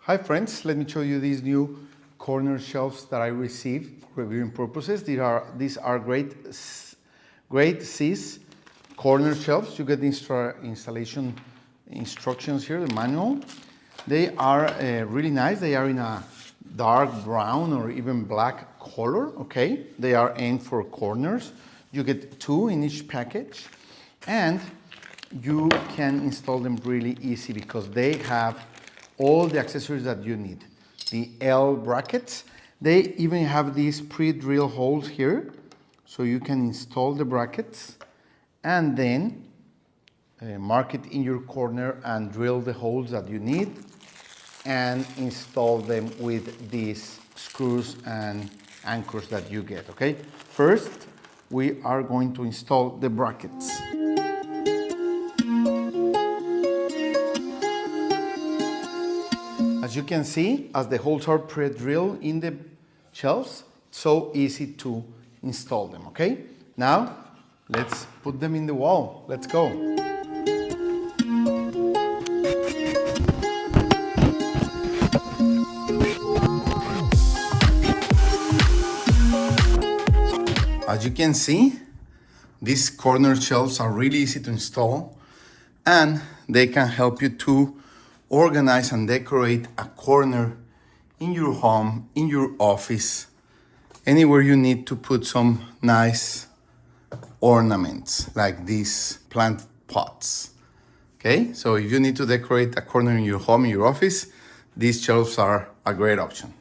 Hi friends, let me show you these new corner shelves that I received for reviewing purposes. These are Greatseas corner shelves. You get the installation instructions here, the manual. They are really nice. They are in a dark brown or even black color, okay? They are aimed for corners. You get 2 in each package, and you can install them really easy because they have all the accessories that you need. The L brackets, they even have these pre-drill holes here, so you can install the brackets and then mark it in your corner and drill the holes that you need and install them with these screws and anchors that you get, okay? First, we are going to install the brackets. As you can see, as the holes are pre-drilled in the shelves, so easy to install them, okay? Now, let's put them in the wall. Let's go. As you can see, these corner shelves are really easy to install, and they can help you to organize and decorate a corner in your home, in your office, anywhere you need to put some nice ornaments like these plant pots. Okay, so if you need to decorate a corner in your home, in your office, these shelves are a great option.